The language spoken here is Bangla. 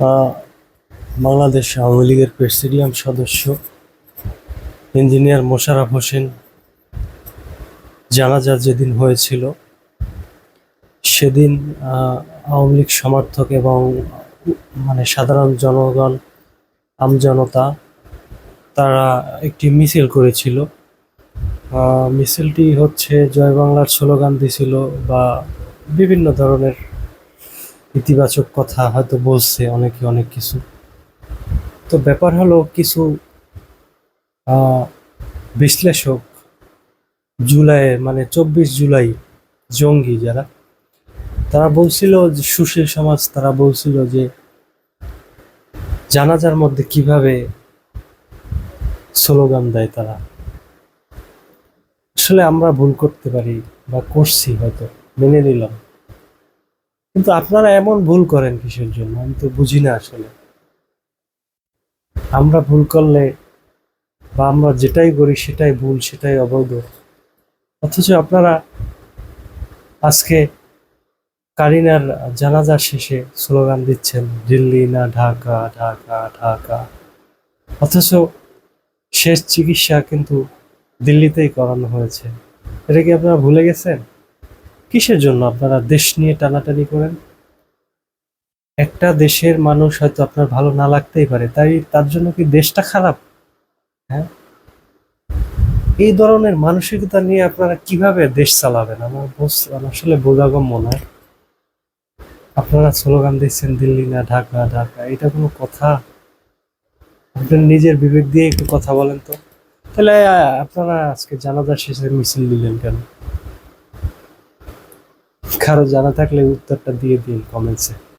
আহ, বাংলাদেশ আওয়ামী লীগের প্রেসিডিয়াম সদস্য ইঞ্জিনিয়ার মোশাররফ হোসেন জানাজা যেদিন হয়েছিল সেদিন আওয়ামী লীগ সমর্থক এবং সাধারণ জনগণ আমজনতা তারা একটি মিছিল করেছিল। মিছিলটি হচ্ছে জয় বাংলার স্লোগান দিছিল বা বিভিন্ন ধরনের ইতিবাচক কথা হয়তো বলছে অনেকে অনেক কিছু। তো ব্যাপার হলো কিছু আহ, বিশ্লেষক জুলাই 24 জুলাই জঙ্গি যারা তারা বলছিল যে সুশীল সমাজ তারা বলছিল যে জানাজার মধ্যে কিভাবে স্লোগান দেয় তারা। আসলে আমরা ভুল করতে পারি বা করছি, হয়তো মেনে নিলাম, কিন্তু আপনারা এমন ভুল করেন কিসের জন্য আমি তো বুঝি না আসলে। আমরা ভুল করলে বা আমরা যেটাই করি সেটাই ভুল, সেটাই অবৈধ, অথচ আপনারা আজকে কারিনার জানাজা শেষে স্লোগান দিচ্ছেন দিল্লি না ঢাকা, ঢাকা ঢাকা, অথচ শেষ চিকিৎসা কিন্তু দিল্লিতেই করানো হয়েছে। এটা কি আপনারা ভুলে গেছেন? কিসের জন্য আপনারা দেশ নিয়ে টানাটানি করেন? একটা দেশের মানুষ হয়তো আপনার ভালো না লাগতেই পারে, তাই তার জন্য কি দেশটা খারাপ? হ্যাঁ, এই ধরনের মানসিকতা নিয়ে আপনারা কিভাবে দেশ চালাবেন আমার আসলে বোধগম্য নয়। আপনারা স্লোগান দিচ্ছেন দিল্লি না ঢাকা, ঢাকা, এটা কোনো কথা? আপনার নিজের বিবেক দিয়ে একটু কথা বলেন তো। তাহলে আপনারা আজকে জানাজা শেষে মিছিল দিলেন কেন? কারো জানা থাকলে উত্তরটা দিয়ে দিন কমেন্টসে।